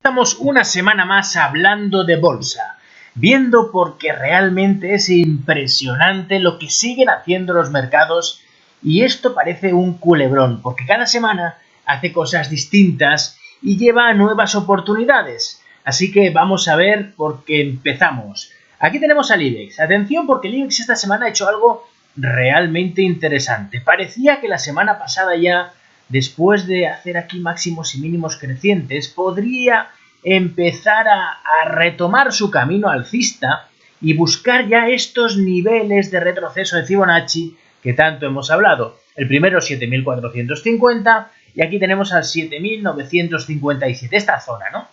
Estamos una semana más hablando de bolsa, viendo porque realmente es impresionante lo que siguen haciendo los mercados y esto parece un culebrón, porque cada semana hace cosas distintas y lleva a nuevas oportunidades. Así que vamos a ver porque empezamos. Aquí tenemos al IBEX. Atención porque el IBEX esta semana ha hecho algo realmente interesante. Parecía que la semana pasada ya, después de hacer aquí máximos y mínimos crecientes, podría empezar a retomar su camino alcista y buscar ya estos niveles de retroceso de Fibonacci que tanto hemos hablado. El primero 7.450 y aquí tenemos al 7.957, esta zona, ¿no?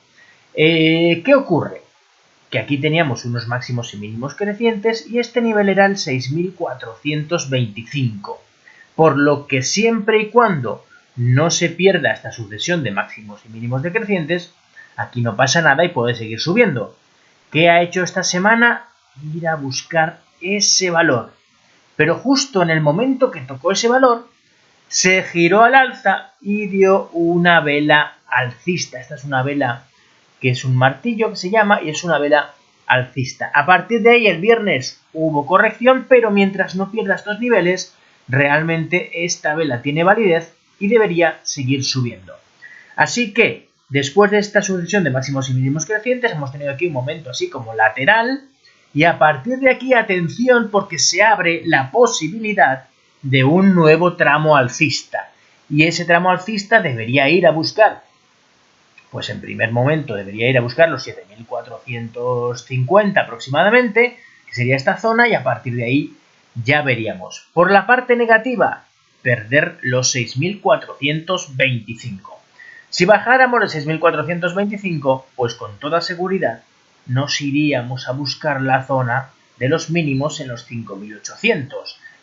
¿Qué ocurre? Que aquí teníamos unos máximos y mínimos crecientes y este nivel era el 6.425. Por lo que siempre y cuando no se pierda esta sucesión de máximos y mínimos decrecientes, aquí no pasa nada y puede seguir subiendo. ¿Qué ha hecho esta semana? Ir a buscar ese valor. Pero justo en el momento que tocó ese valor, se giró al alza y dio una vela alcista. Esta es una vela que es un martillo que se llama y es una vela alcista. A partir de ahí el viernes hubo corrección, pero mientras no pierda estos niveles, realmente esta vela tiene validez y debería seguir subiendo. Así que después de esta sucesión de máximos y mínimos crecientes hemos tenido aquí un momento así como lateral y a partir de aquí atención porque se abre la posibilidad de un nuevo tramo alcista y ese tramo alcista debería ir a buscar, pues en primer momento debería ir a buscar los 7.450 aproximadamente, que sería esta zona, y a partir de ahí ya veríamos. Por la parte negativa, perder los 6.425. Si bajáramos los 6.425, pues con toda seguridad nos iríamos a buscar la zona de los mínimos en los 5.800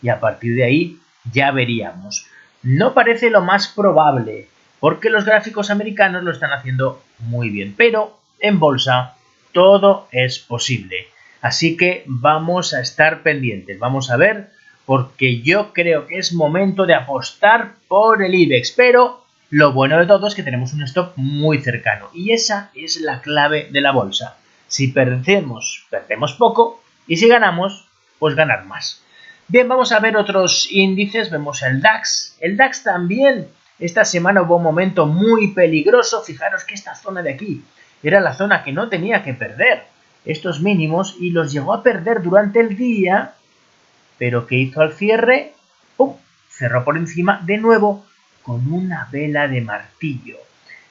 y a partir de ahí ya veríamos. No parece lo más probable, porque los gráficos americanos lo están haciendo muy bien, pero en bolsa todo es posible. Así que vamos a estar pendientes, vamos a ver, porque yo creo que es momento de apostar por el IBEX, pero lo bueno de todo es que tenemos un stop muy cercano y esa es la clave de la bolsa. Si perdemos, perdemos poco y si ganamos, pues ganar más. Bien, vamos a ver otros índices, vemos el DAX. El DAX también. Esta semana hubo un momento muy peligroso. Fijaros que esta zona de aquí era la zona que no tenía que perder estos mínimos y los llegó a perder durante el día, pero ¿qué hizo al cierre? ¡Pum! Cerró por encima de nuevo con una vela de martillo.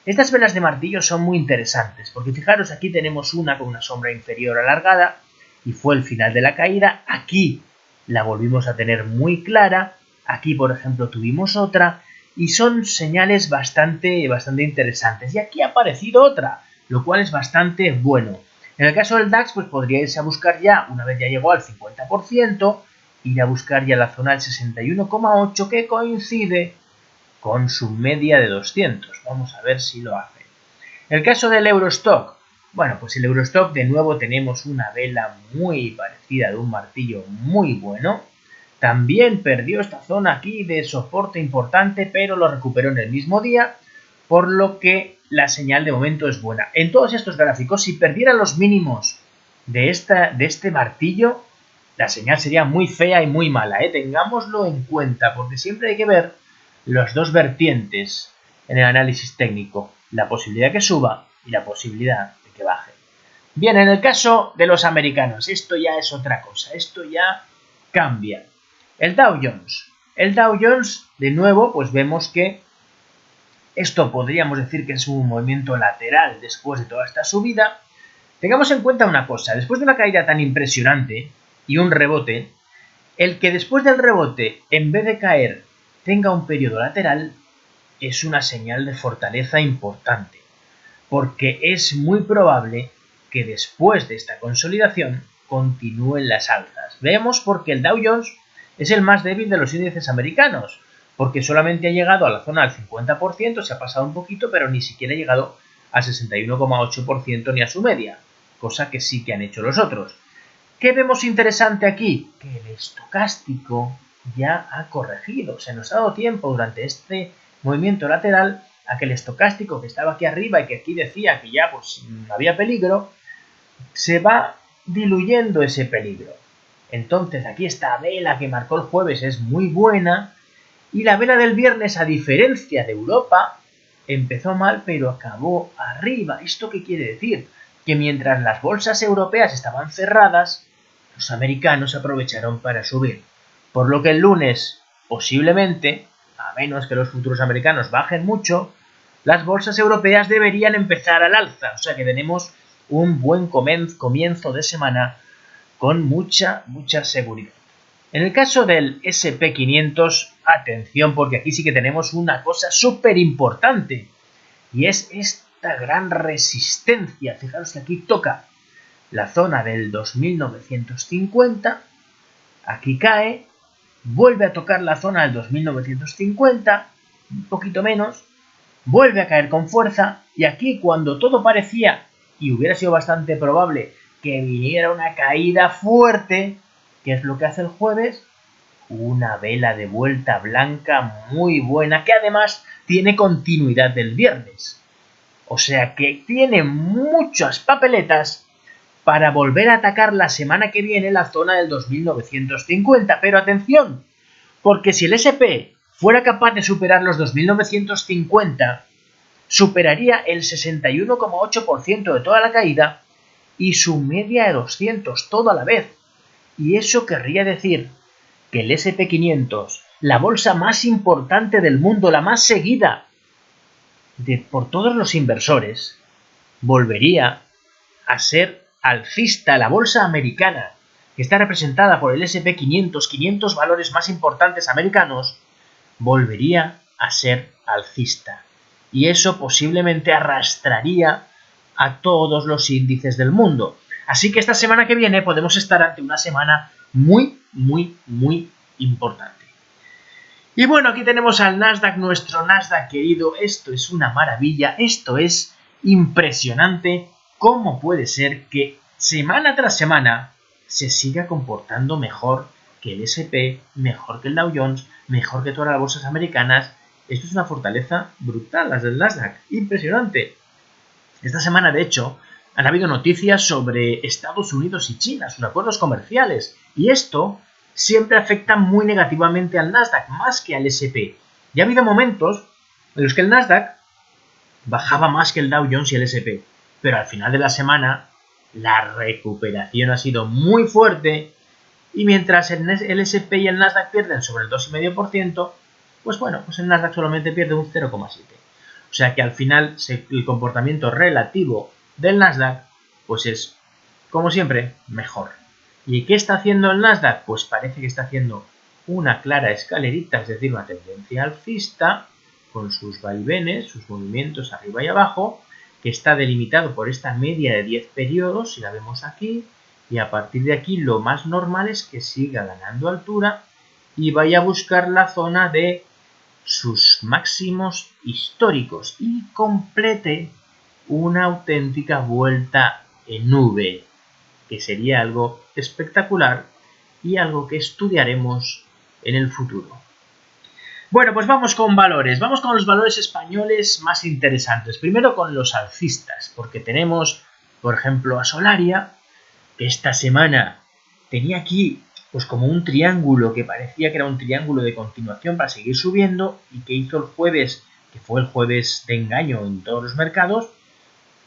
Estas velas de martillo son muy interesantes porque fijaros, aquí tenemos una con una sombra inferior alargada y fue el final de la caída. Aquí la volvimos a tener muy clara. Aquí, por ejemplo, tuvimos otra. Y son señales bastante interesantes. Y aquí ha aparecido otra, lo cual es bastante bueno. En el caso del DAX, pues podría irse a buscar ya, una vez ya llegó al 50%, ir a buscar ya la zona del 61,8 que coincide con su media de 200. Vamos a ver si lo hace. El caso del Eurostock. Bueno, pues el Eurostock de nuevo tenemos una vela muy parecida de un martillo muy bueno. También perdió esta zona aquí de soporte importante, pero lo recuperó en el mismo día, por lo que la señal de momento es buena. En todos estos gráficos, si perdiera los mínimos de este martillo, la señal sería muy fea y muy mala, Tengámoslo en cuenta, porque siempre hay que ver las dos vertientes en el análisis técnico, la posibilidad que suba y la posibilidad de que baje. Bien, en el caso de los americanos, esto ya es otra cosa, esto ya cambia. El Dow Jones. El Dow Jones, de nuevo, pues vemos que esto podríamos decir que es un movimiento lateral después de toda esta subida. Tengamos en cuenta una cosa, después de una caída tan impresionante y un rebote, el que después del rebote, en vez de caer, tenga un periodo lateral, es una señal de fortaleza importante, porque es muy probable que después de esta consolidación continúen las alzas. Vemos porque el Dow Jones es el más débil de los índices americanos, porque solamente ha llegado a la zona del 50%, se ha pasado un poquito, pero ni siquiera ha llegado al 61,8% ni a su media, cosa que sí que han hecho los otros. ¿Qué vemos interesante aquí? Que el estocástico ya ha corregido, se nos ha dado tiempo durante este movimiento lateral aquel estocástico que estaba aquí arriba y que aquí decía que ya pues había peligro, se va diluyendo ese peligro. Entonces aquí esta vela que marcó el jueves es muy buena y la vela del viernes, a diferencia de Europa, empezó mal pero acabó arriba. ¿Esto qué quiere decir? Que mientras las bolsas europeas estaban cerradas, los americanos aprovecharon para subir. Por lo que el lunes, posiblemente, a menos que los futuros americanos bajen mucho, las bolsas europeas deberían empezar al alza. O sea que tenemos un buen comienzo de semana con mucha seguridad. En el caso del S&P 500, atención, porque aquí sí que tenemos una cosa súper importante, y es esta gran resistencia. Fijaros que aquí toca la zona del 2950, aquí cae, vuelve a tocar la zona del 2950, un poquito menos, vuelve a caer con fuerza, y aquí cuando todo parecía, y hubiera sido bastante probable, que viniera una caída fuerte, ¿qué es lo que hace el jueves? Una vela de vuelta blanca muy buena, que además tiene continuidad del viernes. O sea que tiene muchas papeletas para volver a atacar la semana que viene la zona del 2950. Pero atención, porque si el S&P fuera capaz de superar los 2950, superaría el 61,8% de toda la caída y su media de 200, todo a la vez. Y eso querría decir que el S&P 500, la bolsa más importante del mundo, la más seguida por todos los inversores, volvería a ser alcista. La bolsa americana, que está representada por el S&P 500, 500 valores más importantes americanos, volvería a ser alcista. Y eso posiblemente arrastraría a todos los índices del mundo. Así que esta semana que viene podemos estar ante una semana muy importante. Y bueno, aquí tenemos al Nasdaq, nuestro Nasdaq querido. Esto es una maravilla, esto es impresionante. ¿Cómo puede ser que semana tras semana se siga comportando mejor que el S&P, mejor que el Dow Jones, mejor que todas las bolsas americanas? Esto es una fortaleza brutal, las del Nasdaq, impresionante. Esta semana, de hecho, han habido noticias sobre Estados Unidos y China, sus acuerdos comerciales, y esto siempre afecta muy negativamente al Nasdaq, más que al S&P. Ya ha habido momentos en los que el Nasdaq bajaba más que el Dow Jones y el S&P, pero al final de la semana la recuperación ha sido muy fuerte, y mientras el S&P y el Nasdaq pierden sobre el 2,5%, pues bueno, pues el Nasdaq solamente pierde un 0,7%. O sea que al final el comportamiento relativo del Nasdaq pues es, como siempre, mejor. ¿Y qué está haciendo el Nasdaq? Pues parece que está haciendo una clara escalerita, es decir, una tendencia alcista, con sus vaivenes, sus movimientos arriba y abajo, que está delimitado por esta media de 10 periodos, si la vemos aquí, y a partir de aquí lo más normal es que siga ganando altura y vaya a buscar la zona de sus máximos históricos y complete una auténtica vuelta en V, que sería algo espectacular y algo que estudiaremos en el futuro. Bueno, pues vamos con valores. Vamos con los valores españoles más interesantes. Primero con los alcistas, porque tenemos, por ejemplo, a Solaria, que esta semana tenía aquí pues como un triángulo que parecía que era un triángulo de continuación para seguir subiendo, y que hizo el jueves, que fue el jueves de engaño en todos los mercados,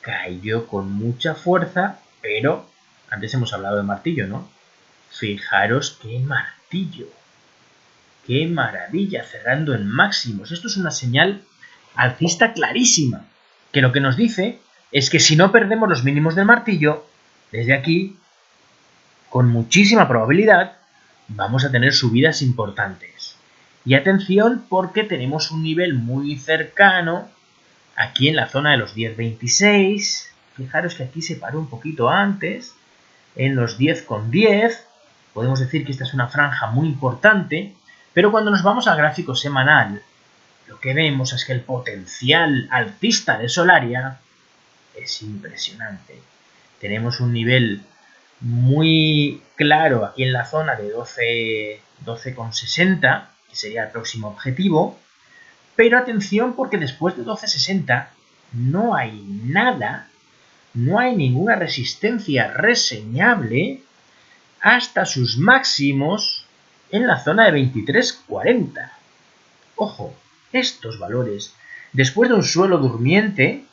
cayó con mucha fuerza, pero antes hemos hablado de martillo, ¿no? Fijaros qué martillo. ¡Qué maravilla! Cerrando en máximos. Esto es una señal alcista clarísima, que lo que nos dice es que si no perdemos los mínimos del martillo, desde aquí, con muchísima probabilidad, vamos a tener subidas importantes. Y atención, porque tenemos un nivel muy cercano, aquí en la zona de los 10,26. Fijaros que aquí se paró un poquito antes, en los 10,10. Podemos decir que esta es una franja muy importante. Pero cuando nos vamos al gráfico semanal, lo que vemos es que el potencial alcista de Solaria es impresionante. Tenemos un nivel muy claro aquí en la zona de 12,60, que sería el próximo objetivo. Pero atención porque después de 12.60 no hay nada, no hay ninguna resistencia reseñable hasta sus máximos en la zona de 23.40. Ojo, estos valores, después de un suelo durmiente,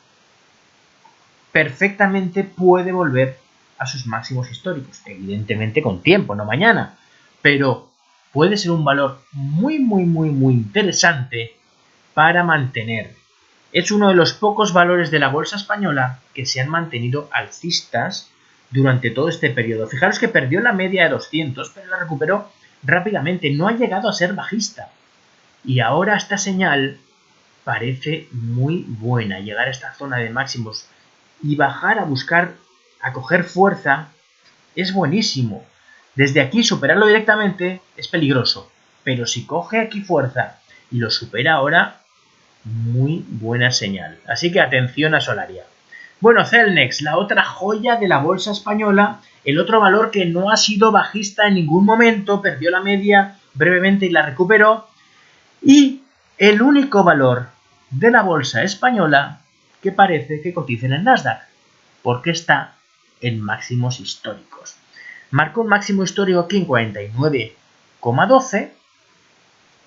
perfectamente puede volver a sus máximos históricos. Evidentemente con tiempo, no mañana. Pero puede ser un valor muy interesante para mantener. Es uno de los pocos valores de la bolsa española que se han mantenido alcistas durante todo este periodo. Fijaros que perdió la media de 200, pero la recuperó rápidamente. No ha llegado a ser bajista. Y ahora esta señal parece muy buena. Llegar a esta zona de máximos y bajar a buscar, a coger fuerza, es buenísimo. Desde aquí superarlo directamente es peligroso. Pero si coge aquí fuerza y lo supera ahora, muy buena señal. Así que atención a Solaria. Bueno, Celnex, la otra joya de la bolsa española, el otro valor que no ha sido bajista en ningún momento, perdió la media brevemente y la recuperó. Y el único valor de la bolsa española que parece que cotiza en el Nasdaq, porque está en máximos históricos. Marcó un máximo histórico aquí en 49,12.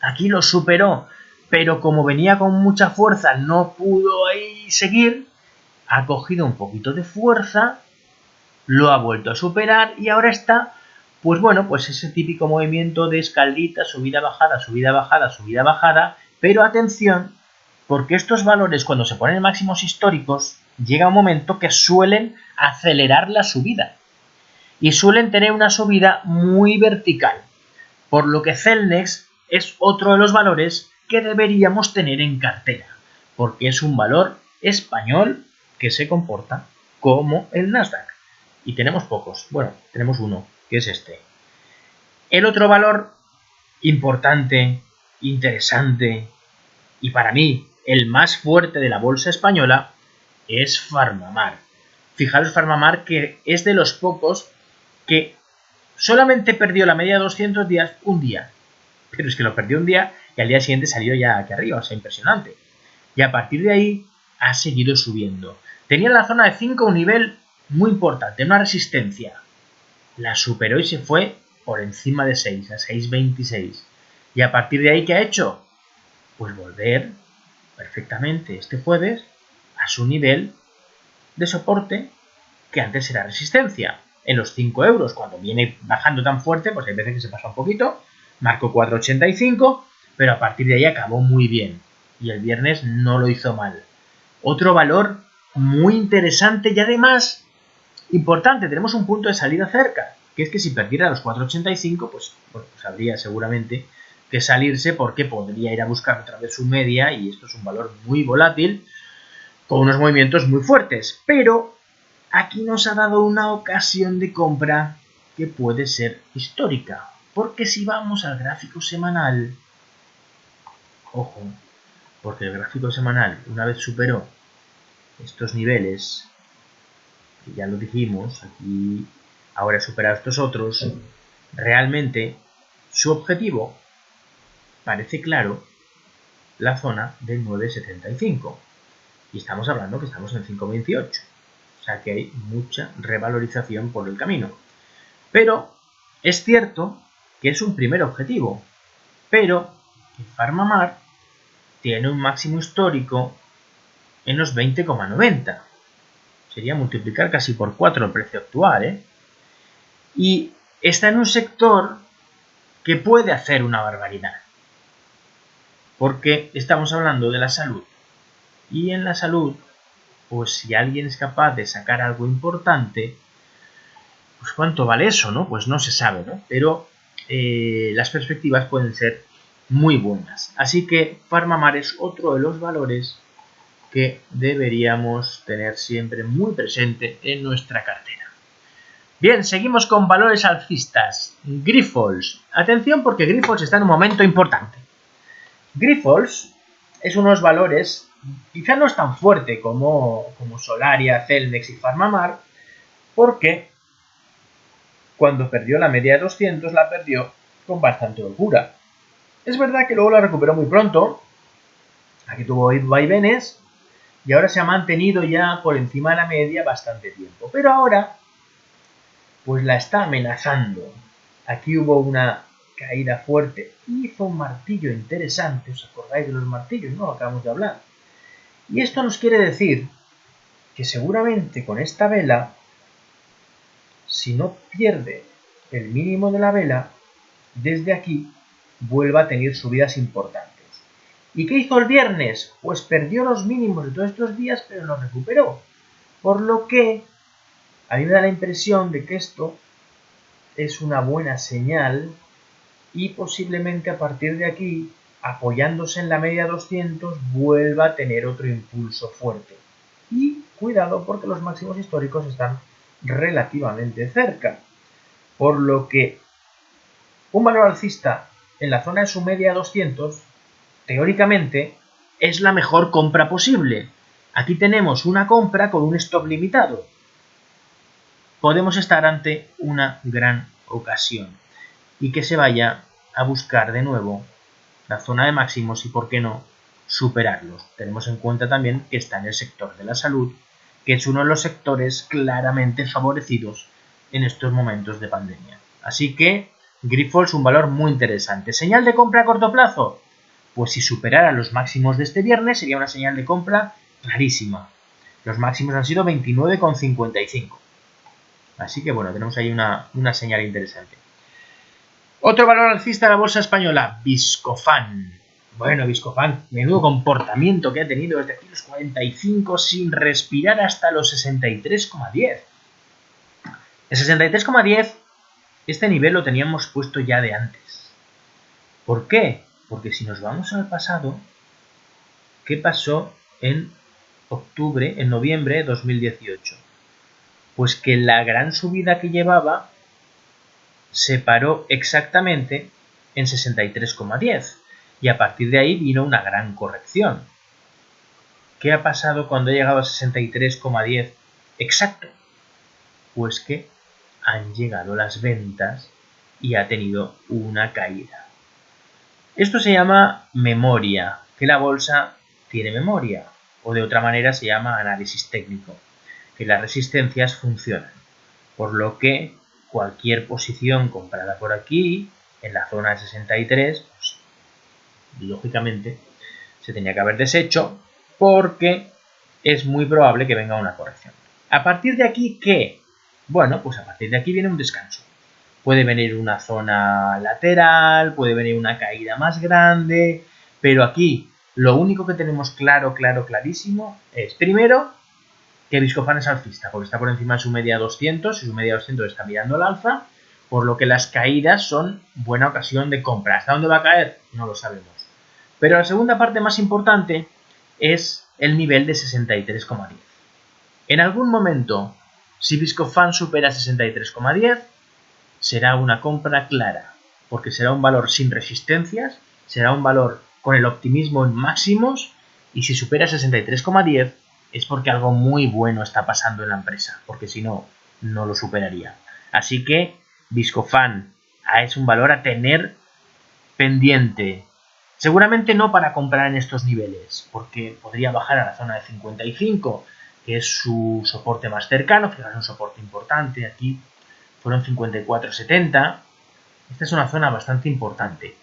Aquí lo superó, pero como venía con mucha fuerza no pudo ahí seguir. Ha cogido un poquito de fuerza, lo ha vuelto a superar y ahora está, pues bueno, pues ese típico movimiento de escaldita, subida, bajada, subida, bajada, subida, bajada. Pero atención, porque estos valores cuando se ponen en máximos históricos, llega un momento que suelen acelerar la subida y suelen tener una subida muy vertical, por lo que Celnex es otro de los valores que deberíamos tener en cartera, porque es un valor español que se comporta como el Nasdaq. Y tenemos pocos, bueno, tenemos uno, que es este. El otro valor importante, interesante y para mí el más fuerte de la bolsa española es PharmaMar. Fijaros, PharmaMar que es de los pocos que solamente perdió la media de 200 días un día. Pero es que lo perdió un día y al día siguiente salió ya aquí arriba, o sea, impresionante. Y a partir de ahí ha seguido subiendo. Tenía en la zona de 5 un nivel muy importante, una resistencia. La superó y se fue por encima de 6, a 6,26. Y a partir de ahí, ¿qué ha hecho? Pues volver perfectamente este jueves a su nivel de soporte que antes era resistencia. En los 5 euros, cuando viene bajando tan fuerte, pues hay veces que se pasa un poquito, marcó 4,85, pero a partir de ahí acabó muy bien. Y el viernes no lo hizo mal. Otro valor muy interesante y además importante, tenemos un punto de salida cerca, que es que si perdiera los 4,85, pues habría seguramente que salirse porque podría ir a buscar otra vez su media y esto es un valor muy volátil con unos movimientos muy fuertes, pero aquí nos ha dado una ocasión de compra que puede ser histórica, porque si vamos al gráfico semanal, ojo, porque el gráfico semanal una vez superó estos niveles, que ya lo dijimos, aquí ahora superado estos otros, realmente su objetivo parece claro, la zona del 9,75. Y estamos hablando que estamos en 5,28. O sea que hay mucha revalorización por el camino. Pero es cierto que es un primer objetivo. Pero que PharmaMar tiene un máximo histórico en los 20,90. Sería multiplicar casi por 4 el precio actual, ¿eh? Y está en un sector que puede hacer una barbaridad. Porque estamos hablando de la salud. Y en la salud, pues si alguien es capaz de sacar algo importante, pues ¿cuánto vale eso, no? Pues no se sabe, ¿no? Pero las perspectivas pueden ser muy buenas. Así que PharmaMar es otro de los valores que deberíamos tener siempre muy presente en nuestra cartera. Bien, seguimos con valores alcistas. Grifols. Atención porque Grifols está en un momento importante. Grifols es unos valores, quizá no es tan fuerte como Solaria, Celnex y PharmaMar, porque cuando perdió la media de 200 la perdió con bastante holgura. Es verdad que luego la recuperó muy pronto, Aquí tuvo vaivenes y ahora se ha mantenido ya por encima de la media bastante tiempo. Pero ahora, pues la está amenazando. Aquí hubo una caída fuerte. Hizo un martillo interesante. ¿Os acordáis de los martillos? No, acabamos de hablar. Y esto nos quiere decir que seguramente con esta vela, si no pierde el mínimo de la vela, desde aquí vuelva a tener subidas importantes. ¿Y qué hizo el viernes? Pues perdió los mínimos de todos estos días, pero los recuperó. Por lo que a mí me da la impresión de que esto es una buena señal y posiblemente a partir de aquí, apoyándose en la media 200, vuelva a tener otro impulso fuerte. Y cuidado porque los máximos históricos están relativamente cerca. Por lo que un valor alcista en la zona de su media 200, teóricamente, es la mejor compra posible. Aquí tenemos una compra con un stop limitado. Podemos estar ante una gran ocasión y que se vaya a buscar de nuevo la zona de máximos y, por qué no, superarlos. Tenemos en cuenta también que está en el sector de la salud, que es uno de los sectores claramente favorecidos en estos momentos de pandemia. Así que Grifols es un valor muy interesante. ¿Señal de compra a corto plazo? Pues si superara los máximos de este viernes sería una señal de compra clarísima. Los máximos han sido 29,55. Así que bueno, tenemos ahí una señal interesante. Otro valor alcista de la bolsa española, Viscofan. Bueno, Viscofan, menudo comportamiento que ha tenido desde aquí los 45 sin respirar hasta los 63,10. El 63,10, este nivel lo teníamos puesto ya de antes. ¿Por qué? Porque si nos vamos al pasado, ¿qué pasó en noviembre de 2018? Pues que la gran subida que llevaba se paró exactamente en 63,10 y a partir de ahí vino una gran corrección. ¿Qué ha pasado cuando ha llegado a 63,10 exacto? Pues que han llegado las ventas y ha tenido una caída. Esto se llama memoria, que la bolsa tiene memoria, o de otra manera se llama análisis técnico, que las resistencias funcionan, por lo que cualquier posición comprada por aquí, en la zona de 63, pues, lógicamente se tenía que haber deshecho porque es muy probable que venga una corrección. A partir de aquí, ¿qué? Bueno, pues a partir de aquí viene un descanso. Puede venir una zona lateral, puede venir una caída más grande, pero aquí lo único que tenemos clarísimo es, primero, que Viscofan es alcista, porque está por encima de su media 200, y su media 200 está mirando al alza, por lo que las caídas son buena ocasión de compra. ¿Hasta dónde va a caer? No lo sabemos. Pero la segunda parte más importante es el nivel de 63,10. En algún momento, si Viscofan supera 63,10, será una compra clara, porque será un valor sin resistencias, será un valor con el optimismo en máximos, y si supera 63,10 es porque algo muy bueno está pasando en la empresa, porque si no, no lo superaría. Así que Viscofan es un valor a tener pendiente. Seguramente no para comprar en estos niveles, porque podría bajar a la zona de 55, que es su soporte más cercano. Fijaros, un soporte importante, aquí fueron 54,70. Esta es una zona bastante importante.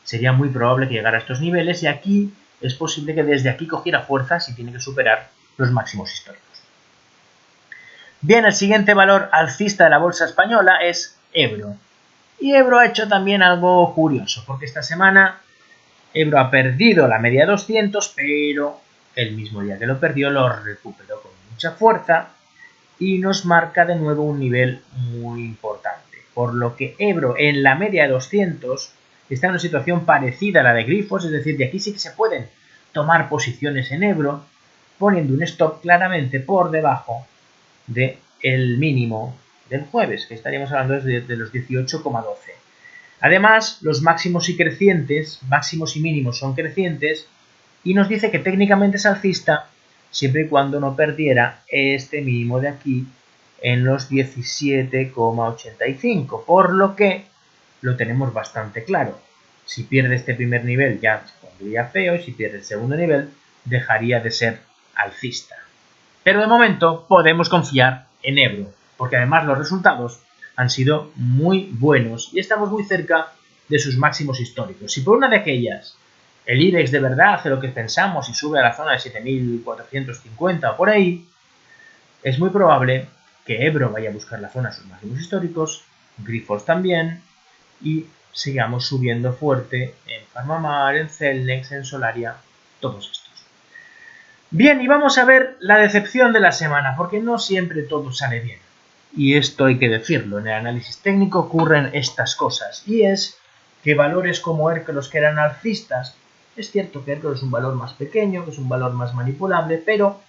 Sería muy probable que llegara a estos niveles y aquí es posible que desde aquí cogiera fuerzas y tiene que superar los máximos históricos. Bien, el siguiente valor alcista de la bolsa española es Ebro. Y Ebro ha hecho también algo curioso, porque esta semana Ebro ha perdido la media 200, pero el mismo día que lo perdió lo recuperó con mucha fuerza y nos marca de nuevo un nivel muy importante. Por lo que Ebro en la media de 200 está en una situación parecida a la de Grifos, es decir, de aquí sí que se pueden tomar posiciones en Ebro, poniendo un stop claramente por debajo del mínimo del jueves, que estaríamos hablando de los 18,12. Además, los máximos y crecientes, máximos y mínimos son crecientes, y nos dice que técnicamente es alcista siempre y cuando no perdiera este mínimo de aquí en los 17,85, por lo que lo tenemos bastante claro. Si pierde este primer nivel ya se pondría feo, y si pierde el segundo nivel dejaría de ser alcista. Pero de momento podemos confiar en Ebro, porque además los resultados han sido muy buenos y estamos muy cerca de sus máximos históricos. Si por una de aquellas el IBEX de verdad hace lo que pensamos y sube a la zona de 7.450 o por ahí, es muy probable que Ebro vaya a buscar la zona de sus máximos históricos, Grifols también, y sigamos subiendo fuerte en Farmamar, en Celnex, en Solaria, todos estos. Bien, y vamos a ver la decepción de la semana, porque no siempre todo sale bien. Y esto hay que decirlo, en el análisis técnico ocurren estas cosas, y es que valores como Ercros, que eran alcistas, es cierto que Ercros es un valor más pequeño, que es un valor más manipulable, pero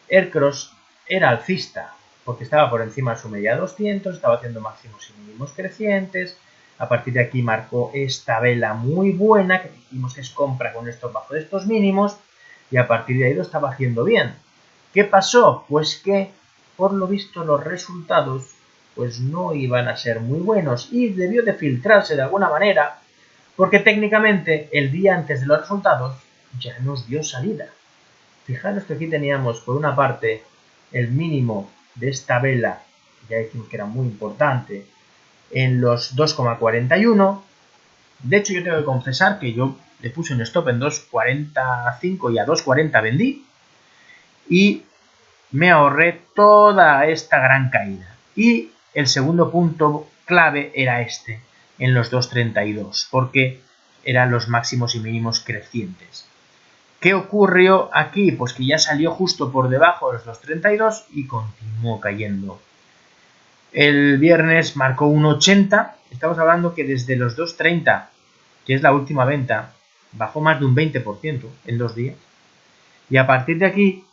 Ercros era alcista, porque estaba por encima de su media de 200, estaba haciendo máximos y mínimos crecientes. A partir de aquí marcó esta vela muy buena, que dijimos que es compra con stop bajo de estos mínimos, y a partir de ahí lo estaba haciendo bien. ¿Qué pasó? Pues que, por lo visto, los resultados pues no iban a ser muy buenos y debió de filtrarse de alguna manera, porque técnicamente el día antes de los resultados ya nos dio salida. Fijaros que aquí teníamos por una parte el mínimo de esta vela, ya dijimos que era muy importante, en los 2,41. De hecho, yo tengo que confesar que yo le puse un stop en 2,45 y a 2,40 vendí y me ahorré toda esta gran caída. Y el segundo punto clave era este, en los 2,32, porque eran los máximos y mínimos crecientes. ¿Qué ocurrió aquí? Pues que ya salió justo por debajo de los 2,32 y continuó cayendo. El viernes marcó un 80, estamos hablando que desde los 2,30, que es la última venta, bajó más de un 20% en 2 días. Y a partir de aquí,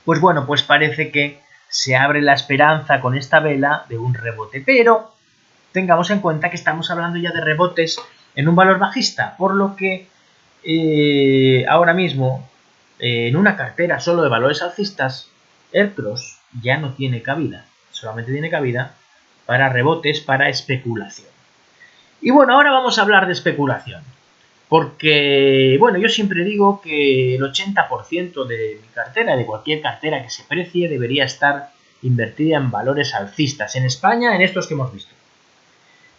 pues bueno, pues parece que se abre la esperanza con esta vela de un rebote. Pero tengamos en cuenta que estamos hablando ya de rebotes en un valor bajista, por lo que ahora mismo en una cartera solo de valores alcistas, Ercros ya no tiene cabida, solamente tiene cabida para rebotes, para especulación. Y bueno, ahora vamos a hablar de especulación, porque bueno, yo siempre digo que el 80% de mi cartera, de cualquier cartera que se precie, debería estar invertida en valores alcistas, en España, en estos que hemos visto.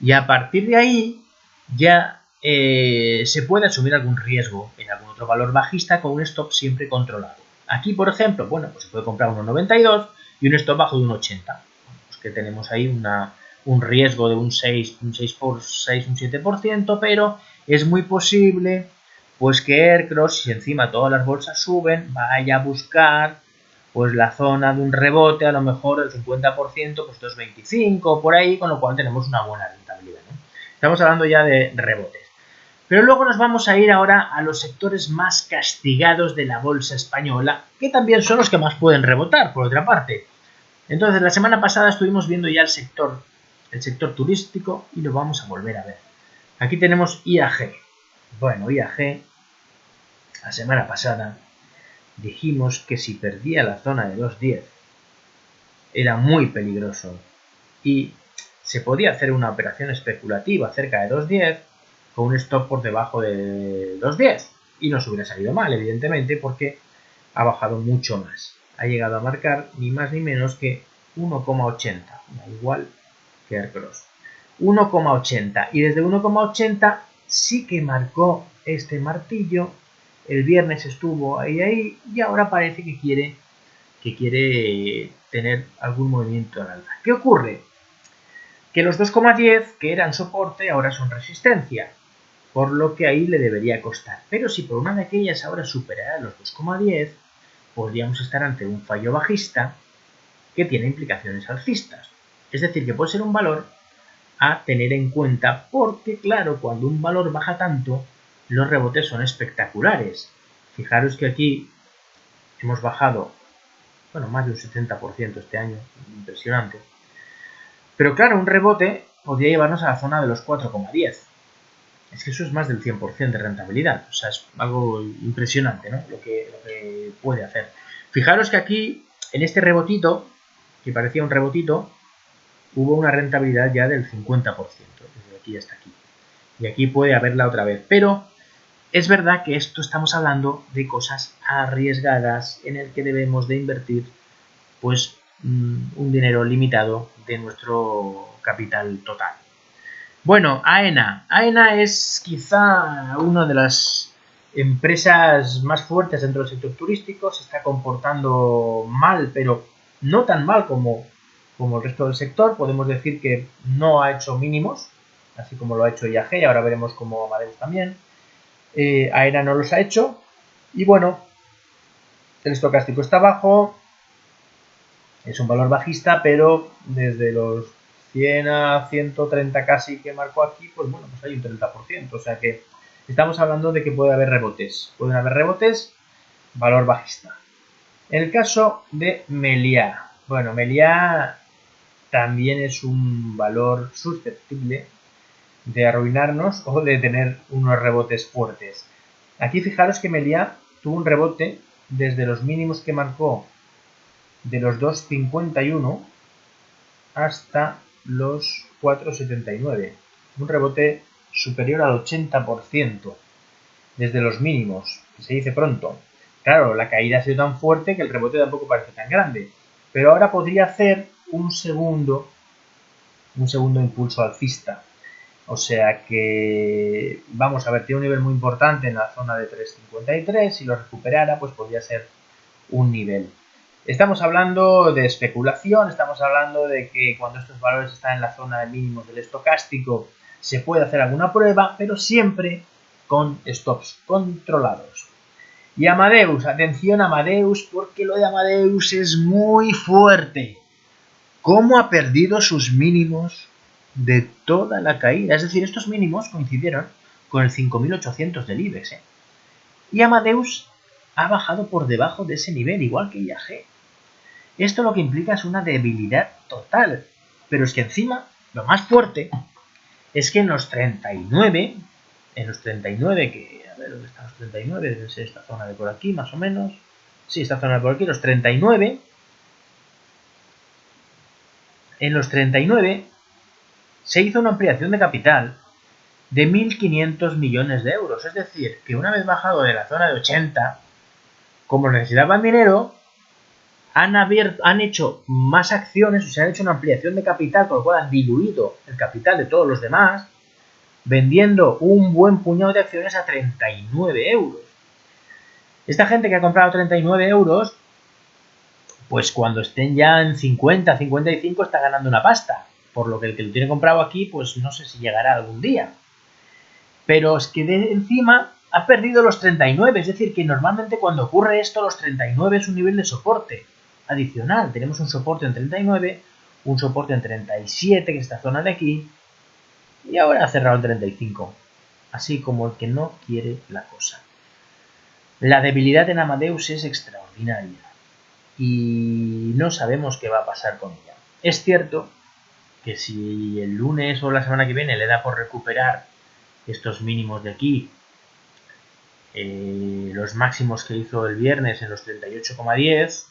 Y a partir de ahí ya se puede asumir algún riesgo en algún otro valor bajista con un stop siempre controlado. Aquí, por ejemplo, bueno, pues se puede comprar 1,92 y un stop bajo de 1,80. Pues que tenemos ahí un riesgo de un 6, un 7%, pero es muy posible pues que Ercros, si encima todas las bolsas suben, vaya a buscar pues la zona de un rebote, a lo mejor el 50%, pues 2,25 por ahí, con lo cual tenemos una buena rentabilidad, ¿no? Estamos hablando ya de rebotes. Pero luego nos vamos a ir ahora a los sectores más castigados de la bolsa española, que también son los que más pueden rebotar, por otra parte. Entonces, la semana pasada estuvimos viendo ya el sector turístico y lo vamos a volver a ver. Aquí tenemos IAG. Bueno, IAG, la semana pasada dijimos que si perdía la zona de 2,10 era muy peligroso y se podía hacer una operación especulativa cerca de 2,10 con un stop por debajo de 2,10 y nos hubiera salido mal, evidentemente, porque ha bajado mucho más. Ha llegado a marcar ni más ni menos que 1,80, igual que Ercros. 1,80 y desde 1,80 sí que marcó este martillo. El viernes estuvo ahí y ahora parece que quiere tener algún movimiento al alza. ¿Qué ocurre? Que los 2,10 que eran soporte ahora son resistencia, por lo que ahí le debería costar. Pero si por una de aquellas ahora superara los 2,10, podríamos estar ante un fallo bajista que tiene implicaciones alcistas. Es decir, que puede ser un valor a tener en cuenta porque, claro, cuando un valor baja tanto, los rebotes son espectaculares. Fijaros que aquí hemos bajado, bueno, más de un 70% este año, impresionante. Pero claro, un rebote podría llevarnos a la zona de los 4,10. Es que eso es más del 100% de rentabilidad. O sea, es algo impresionante, ¿no? Lo que puede hacer. Fijaros que aquí, en este rebotito, que parecía un rebotito, hubo una rentabilidad ya del 50%, desde aquí hasta aquí. Y aquí puede haberla otra vez. Pero es verdad que esto estamos hablando de cosas arriesgadas en el que debemos de invertir pues un dinero limitado de nuestro capital total. Bueno, AENA. AENA es quizá una de las empresas más fuertes dentro del sector turístico. Se está comportando mal, pero no tan mal como el resto del sector. Podemos decir que no ha hecho mínimos, así como lo ha hecho IAG, y ahora veremos cómo Amadeus también. AENA no los ha hecho. Y bueno, el estocástico está bajo. Es un valor bajista, pero desde los 100 a 130 casi que marcó aquí, pues bueno, pues hay un 30%. O sea que estamos hablando de que puede haber rebotes. Pueden haber rebotes, valor bajista. En el caso de Meliá. Bueno, Meliá también es un valor susceptible de arruinarnos o de tener unos rebotes fuertes. Aquí fijaros que Meliá tuvo un rebote desde los mínimos que marcó de los 2,51 hasta los 4,79. Un rebote superior al 80% desde los mínimos, que se dice pronto. Claro, la caída ha sido tan fuerte que el rebote tampoco parece tan grande. Pero ahora podría hacer un segundo impulso alcista. O sea que, vamos a ver, tiene un nivel muy importante en la zona de 3,53. Si lo recuperara, pues podría ser un nivel. Estamos hablando de especulación, estamos hablando de que cuando estos valores están en la zona de mínimos del estocástico se puede hacer alguna prueba, pero siempre con stops controlados. Y Amadeus, atención Amadeus, porque lo de Amadeus es muy fuerte. ¿Cómo ha perdido sus mínimos de toda la caída? Es decir, estos mínimos coincidieron con el 5.800 del IBEX. Y Amadeus ha bajado por debajo de ese nivel, igual que IAG. Esto lo que implica es una debilidad total. Pero es que encima, lo más fuerte, es que en los 39, que, a ver, ¿dónde están los 39? Debe ser esta zona de por aquí, más o menos. Sí, esta zona de por aquí, los 39. En los 39 se hizo una ampliación de capital de 1.500 millones de euros. Es decir, que una vez bajado de la zona de 80, como necesitaban dinero, han hecho más acciones, o sea, han hecho una ampliación de capital, con lo cual han diluido el capital de todos los demás, vendiendo un buen puñado de acciones a 39 euros. Esta gente que ha comprado 39 euros, pues cuando estén ya en 50, 55 está ganando una pasta. Por lo que el que lo tiene comprado aquí, pues no sé si llegará algún día. Pero es que de encima ha perdido los 39, es decir, que normalmente cuando ocurre esto, los 39 es un nivel de soporte adicional. Tenemos un soporte en 39, un soporte en 37, que es esta zona de aquí, y ahora ha cerrado en 35. Así como el que no quiere la cosa. La debilidad en Amadeus es extraordinaria y no sabemos qué va a pasar con ella. Es cierto que si el lunes o la semana que viene le da por recuperar estos mínimos de aquí, los máximos que hizo el viernes en los 38,10,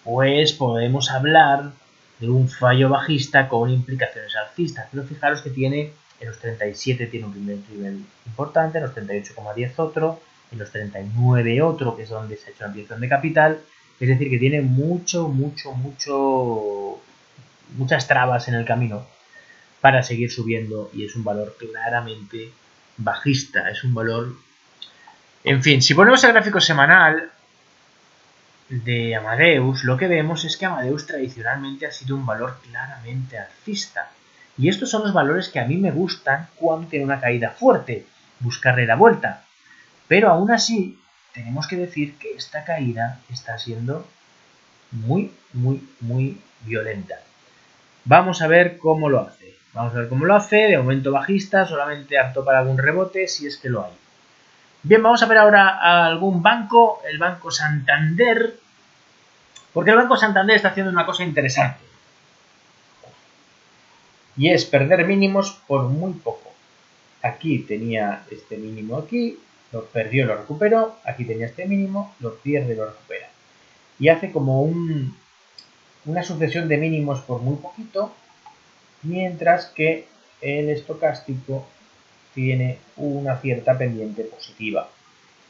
pues podemos hablar de un fallo bajista con implicaciones alcistas. Pero fijaros que tiene en los 37 tiene un primer nivel importante, en los 38,10 otro, en los 39 otro, que es donde se ha hecho la ampliación de capital. Es decir, que tiene muchas trabas en el camino para seguir subiendo y es un valor claramente bajista. Es un valor... En fin, si ponemos el gráfico semanal de Amadeus, lo que vemos es que Amadeus tradicionalmente ha sido un valor claramente alcista. Y estos son los valores que a mí me gustan cuando tiene una caída fuerte, buscarle la vuelta. Pero aún así, tenemos que decir que esta caída está siendo muy violenta. Vamos a ver cómo lo hace. De momento bajista, solamente apto para algún rebote, si es que lo hay. Bien, vamos a ver ahora a algún banco, el Banco Santander, porque el Banco Santander está haciendo una cosa interesante. Y es perder mínimos por muy poco. Aquí tenía este mínimo aquí, lo perdió, lo recuperó, aquí tenía este mínimo, lo pierde, lo recupera. Y hace como una sucesión de mínimos por muy poquito, mientras que el estocástico tiene una cierta pendiente positiva.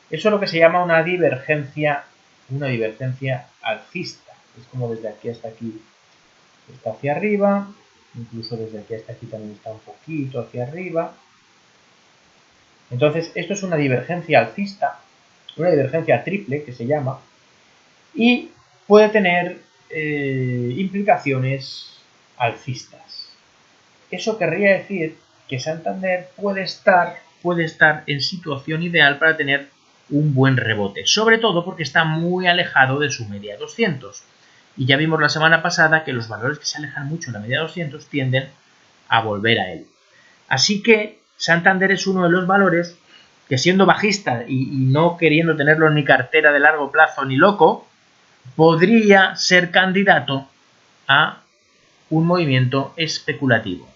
Eso es lo que se llama una divergencia alcista. Es como desde aquí hasta aquí está hacia arriba, incluso desde aquí hasta aquí también está un poquito hacia arriba. Entonces, esto es una divergencia alcista, una divergencia triple que se llama, y puede tener implicaciones alcistas. Eso querría decir que Santander puede estar en situación ideal para tener un buen rebote, sobre todo porque está muy alejado de su media 200. Y ya vimos la semana pasada que los valores que se alejan mucho de la media 200 tienden a volver a él. Así que Santander es uno de los valores que, siendo bajista y no queriendo tenerlo en mi cartera de largo plazo ni loco, podría ser candidato a un movimiento especulativo.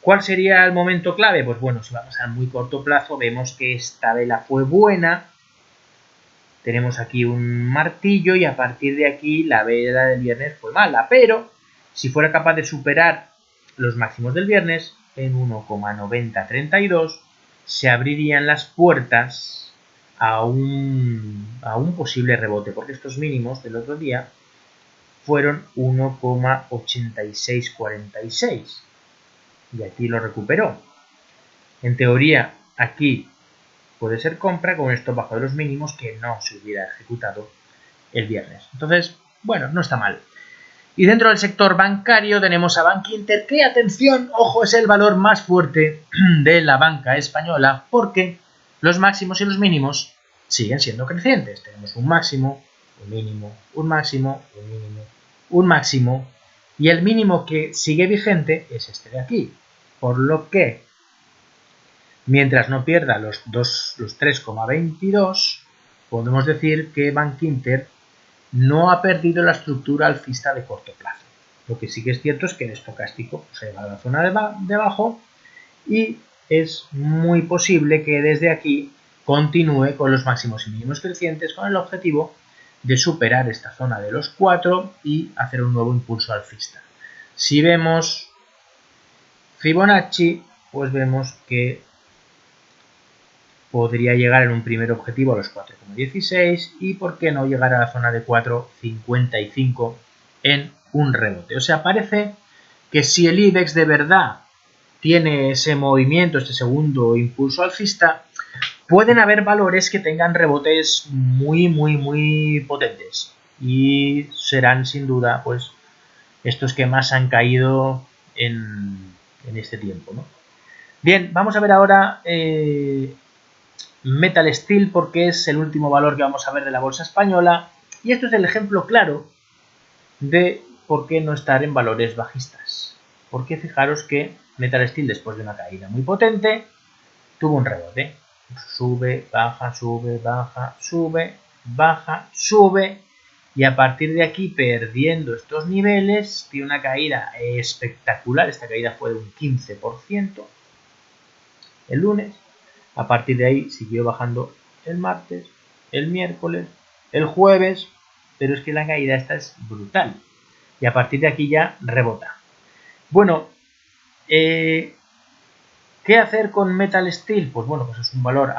¿Cuál sería el momento clave? Pues bueno, si vamos a muy corto plazo, vemos que esta vela fue buena. Tenemos aquí un martillo y a partir de aquí la vela del viernes fue mala. Pero si fuera capaz de superar los máximos del viernes en 1,9032, se abrirían las puertas a un posible rebote, porque estos mínimos del otro día fueron 1,8646 y aquí lo recuperó. En teoría, aquí puede ser compra con esto bajo de los mínimos que no se hubiera ejecutado el viernes. Entonces, bueno, no está mal. Y dentro del sector bancario tenemos a Bankinter, que, atención, ojo, es el valor más fuerte de la banca española, porque los máximos y los mínimos siguen siendo crecientes. Tenemos un máximo, un mínimo, un máximo, un mínimo, un máximo, y el mínimo que sigue vigente es este de aquí. Por lo que, mientras no pierda los 3,22, podemos decir que Bankinter no ha perdido la estructura alcista de corto plazo. Lo que sí que es cierto es que el estocástico se va a la zona de abajo y es muy posible que desde aquí continúe con los máximos y mínimos crecientes con el objetivo de superar esta zona de los 4 y hacer un nuevo impulso alcista. Si vemos Fibonacci, pues vemos que podría llegar en un primer objetivo a los 4,16 y por qué no llegar a la zona de 4,55 en un rebote. O sea, parece que si el IBEX de verdad tiene ese movimiento, este segundo impulso alcista, pueden haber valores que tengan rebotes muy potentes y serán sin duda pues estos que más han caído en este tiempo, ¿no? Bien, vamos a ver ahora Metal Steel, porque es el último valor que vamos a ver de la bolsa española, y esto es el ejemplo claro de por qué no estar en valores bajistas. Porque fijaros que Metal Steel, después de una caída muy potente, tuvo un rebote. Sube, baja, sube, baja, sube, baja, sube, y a partir de aquí, perdiendo estos niveles, tiene una caída espectacular. Esta caída fue de un 15% el lunes. A partir de ahí siguió bajando el martes, el miércoles, el jueves, pero es que la caída esta es brutal. Y a partir de aquí ya rebota. Bueno, ¿qué hacer con Metal Steel? Pues bueno, pues es un valor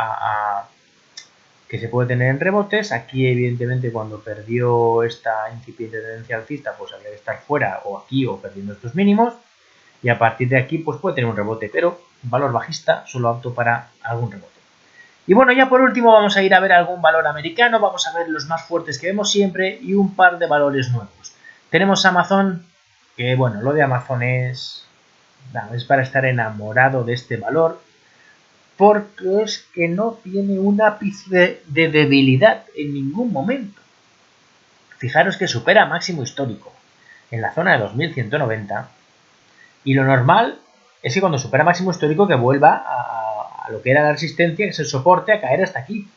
que se puede tener en rebotes. Aquí, evidentemente, cuando perdió esta incipiente tendencia alcista, pues habría que estar fuera o aquí o perdiendo estos mínimos. Y a partir de aquí, pues puede tener un rebote, pero un valor bajista solo apto para algún rebote. Y bueno, ya por último vamos a ir a ver algún valor americano, vamos a ver los más fuertes que vemos siempre y un par de valores nuevos. Tenemos Amazon, que bueno, lo de Amazon es para estar enamorado de este valor, porque es que no tiene un ápice de debilidad en ningún momento. Fijaros que supera máximo histórico en la zona de 2190 y lo normal es que cuando supera máximo histórico que vuelva a lo que era la resistencia, que es el soporte, a caer hasta aquí.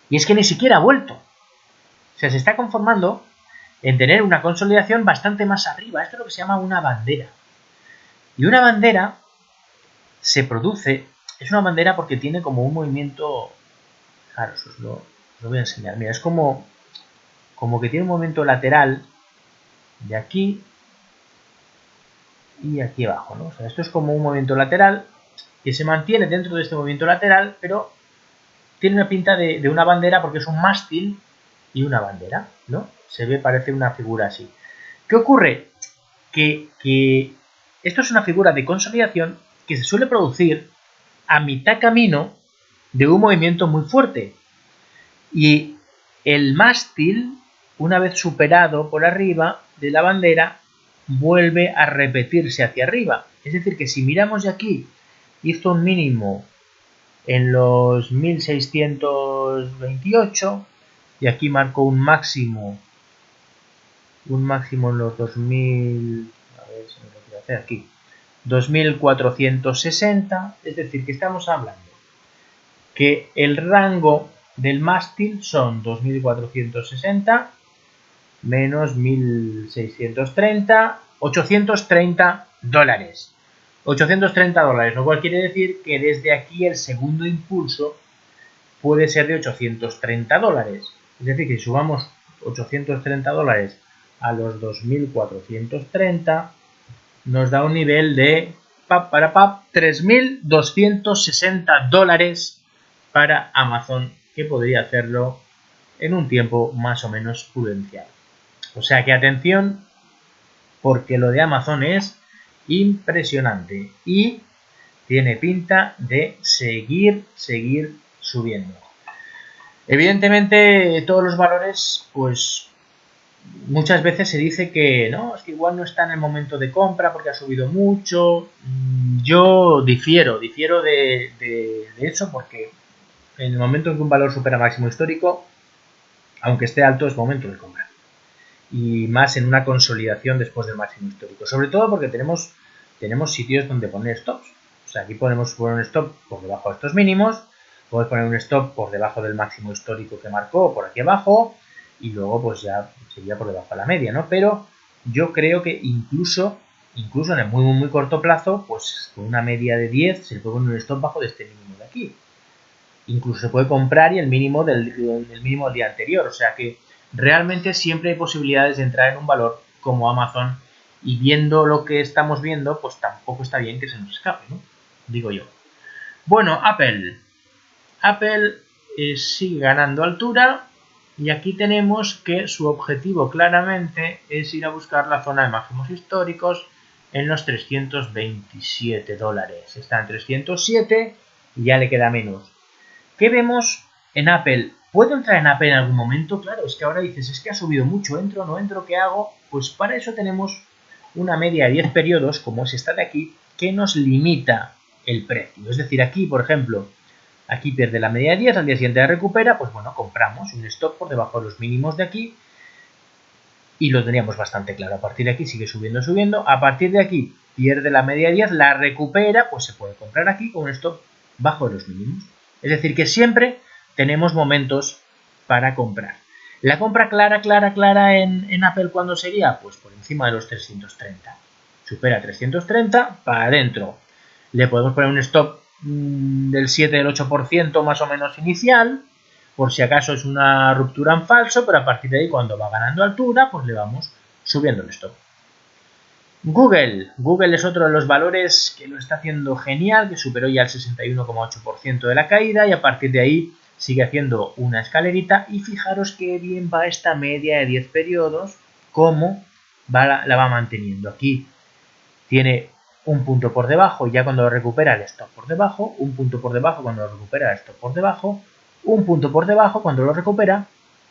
Y es que ni siquiera ha vuelto. O sea, se está conformando en tener una consolidación bastante más arriba. Esto es lo que se llama una bandera. Y una bandera se produce, es una bandera porque tiene como un movimiento, claro, os lo voy a enseñar. Mira, es como que tiene un movimiento lateral de aquí y aquí abajo, ¿no? O sea, esto es como un movimiento lateral que se mantiene dentro de este movimiento lateral, pero tiene una pinta de una bandera porque es un mástil y una bandera, ¿no? Se ve, parece una figura así. ¿Qué ocurre? Que esto es una figura de consolidación que se suele producir a mitad camino de un movimiento muy fuerte. Y el mástil, una vez superado por arriba de la bandera, vuelve a repetirse hacia arriba. Es decir, que si miramos de aquí, hizo un mínimo en los 1628 y aquí marcó un máximo en los 2000, a ver si me lo quiero hacer aquí, 2460, es decir, que estamos hablando que el rango del mástil son 2460 menos 1630, 830 dólares. 830 dólares, lo cual quiere decir que desde aquí el segundo impulso puede ser de 830 dólares. Es decir, que si subamos 830 dólares a los 2430, nos da un nivel de 3.260 dólares para Amazon, que podría hacerlo en un tiempo más o menos prudencial. O sea que atención, porque lo de Amazon es impresionante y tiene pinta de seguir subiendo. Evidentemente todos los valores, pues muchas veces se dice que no, es que igual no está en el momento de compra porque ha subido mucho. Yo difiero de eso, porque en el momento en que un valor supera máximo histórico, aunque esté alto, es momento de comprar. Y más en una consolidación después del máximo histórico. Sobre todo porque tenemos sitios donde poner stops. O sea, aquí podemos poner un stop por debajo de estos mínimos, podemos poner un stop por debajo del máximo histórico que marcó, por aquí abajo, y luego pues ya sería por debajo de la media, ¿no? Pero yo creo que incluso en el muy corto plazo, pues con una media de 10 se le puede poner un stop bajo de este mínimo de aquí. Incluso se puede comprar y el mínimo del día anterior. O sea que realmente siempre hay posibilidades de entrar en un valor como Amazon, y viendo lo que estamos viendo, pues tampoco está bien que se nos escape, ¿no? Digo yo. Bueno, Apple sigue ganando altura, y aquí tenemos que su objetivo claramente es ir a buscar la zona de máximos históricos en los 327 dólares. Está en 307 y ya le queda menos. ¿Qué vemos en Apple? ¿Puedo entrar en Apple en algún momento? Claro, es que ahora dices, es que ha subido mucho, ¿entro, no entro, qué hago? Pues para eso tenemos una media de 10 periodos, como es esta de aquí, que nos limita el precio. Es decir, aquí, por ejemplo, aquí pierde la media de 10, al día siguiente la recupera, pues bueno, compramos un stop por debajo de los mínimos de aquí y lo teníamos bastante claro. A partir de aquí sigue subiendo, a partir de aquí pierde la media de 10, la recupera, pues se puede comprar aquí con un stop bajo de los mínimos. Es decir, que siempre tenemos momentos para comprar. La compra clara en Apple, ¿cuándo sería? Pues por encima de los 330. Supera 330, para adentro. Le podemos poner un stop del 7, del 8% más o menos inicial, por si acaso es una ruptura en falso, pero a partir de ahí, cuando va ganando altura, pues le vamos subiendo el stop. Google es otro de los valores que lo está haciendo genial, que superó ya el 61,8% de la caída, y a partir de ahí sigue haciendo una escalerita. Y fijaros qué bien va esta media de 10 periodos, cómo la va manteniendo. Aquí tiene un punto por debajo, ya cuando lo recupera el stop por debajo, un punto por debajo cuando lo recupera el stop por debajo, un punto por debajo cuando lo recupera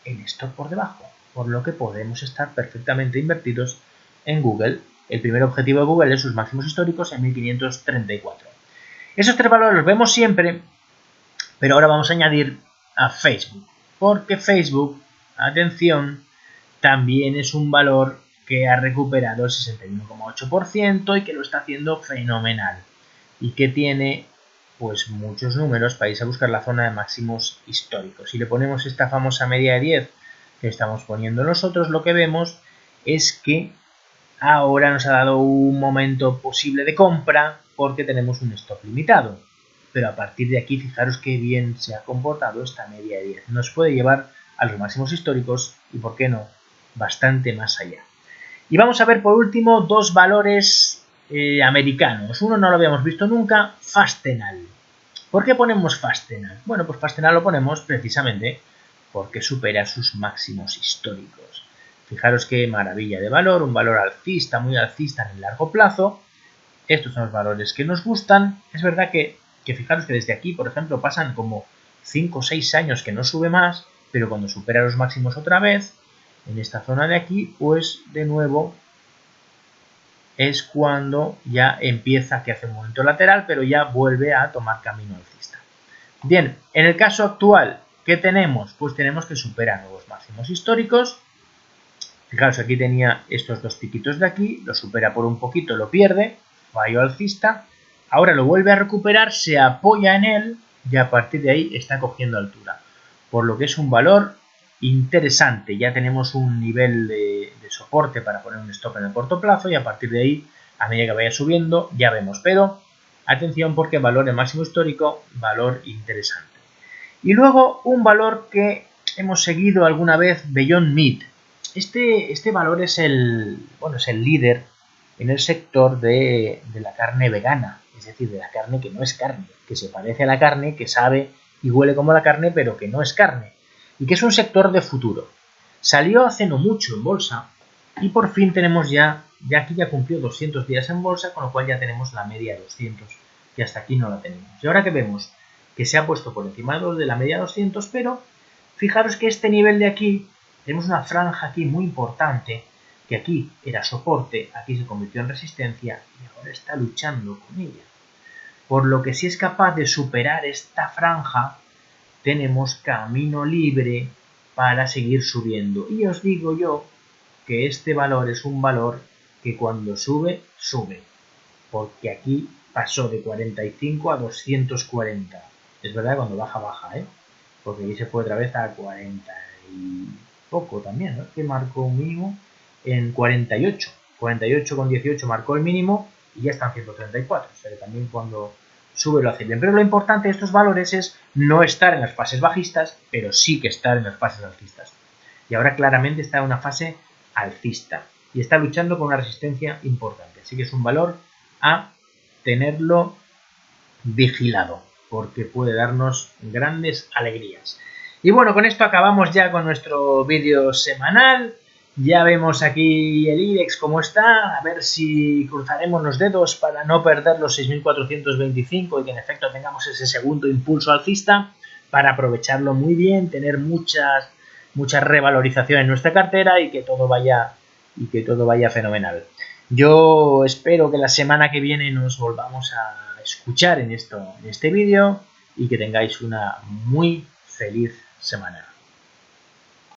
el stop por debajo, por lo que podemos estar perfectamente invertidos en Google. El primer objetivo de Google es sus máximos históricos en 1534. Esos tres valores los vemos siempre, pero ahora vamos a añadir a Facebook, porque Facebook, atención, también es un valor que ha recuperado el 61,8% y que lo está haciendo fenomenal, y que tiene pues muchos números para irse a buscar la zona de máximos históricos. Si le ponemos esta famosa media de 10 que estamos poniendo nosotros, lo que vemos es que ahora nos ha dado un momento posible de compra porque tenemos un stop limitado. Pero a partir de aquí, fijaros qué bien se ha comportado esta media de 10. Nos puede llevar a los máximos históricos y, ¿por qué no?, bastante más allá. Y vamos a ver por último dos valores americanos. Uno no lo habíamos visto nunca, Fastenal. ¿Por qué ponemos Fastenal? Bueno, pues Fastenal lo ponemos precisamente porque supera sus máximos históricos. Fijaros qué maravilla de valor, un valor alcista, muy alcista en el largo plazo. Estos son los valores que nos gustan. Es verdad que fijaros que desde aquí, por ejemplo, pasan como 5 o 6 años que no sube más, pero cuando supera los máximos otra vez, en esta zona de aquí, pues de nuevo es cuando ya empieza, que hace un movimiento lateral, pero ya vuelve a tomar camino alcista. Bien, en el caso actual, ¿qué tenemos? Pues tenemos que supera nuevos máximos históricos. Fijaros, aquí tenía estos dos piquitos de aquí, lo supera por un poquito, lo pierde, fallo alcista, ahora lo vuelve a recuperar, se apoya en él y a partir de ahí está cogiendo altura. Por lo que es un valor interesante, ya tenemos un nivel de soporte para poner un stop en el corto plazo y a partir de ahí, a medida que vaya subiendo, ya vemos. Pero atención porque valor de máximo histórico, valor interesante. Y luego un valor que hemos seguido alguna vez, Beyond Meat. Este valor es el líder en el sector de la carne vegana, es decir, de la carne que no es carne, que se parece a la carne, que sabe y huele como la carne, pero que no es carne, y que es un sector de futuro. Salió hace no mucho en bolsa y por fin tenemos ya aquí ya cumplió 200 días en bolsa, con lo cual ya tenemos la media de 200, que hasta aquí no la tenemos. Y ahora que vemos que se ha puesto por encima de la media de 200, pero fijaros que este nivel de aquí, tenemos una franja aquí muy importante, que aquí era soporte, aquí se convirtió en resistencia y ahora está luchando con ella. Por lo que si es capaz de superar esta franja, tenemos camino libre para seguir subiendo. Y os digo yo que este valor es un valor que cuando sube, sube. Porque aquí pasó de 45 a 240. Es verdad que cuando baja, baja, ¿eh? Porque aquí se fue otra vez a 40 y poco también, ¿no? Que marcó un mínimo en 48. 48,18 marcó el mínimo y ya están 134. O sea que también cuando sube lo hace bien. Pero lo importante de estos valores es no estar en las fases bajistas, pero sí que estar en las fases alcistas. Y ahora claramente está en una fase alcista y está luchando con una resistencia importante. Así que es un valor a tenerlo vigilado, porque puede darnos grandes alegrías. Y bueno, con esto acabamos ya con nuestro vídeo semanal. Ya vemos aquí el IBEX cómo está, a ver si cruzaremos los dedos para no perder los 6.425 y que en efecto tengamos ese segundo impulso alcista para aprovecharlo muy bien, tener mucha revalorización en nuestra cartera y que todo vaya fenomenal. Yo espero que la semana que viene nos volvamos a escuchar en este vídeo y que tengáis una muy feliz semana.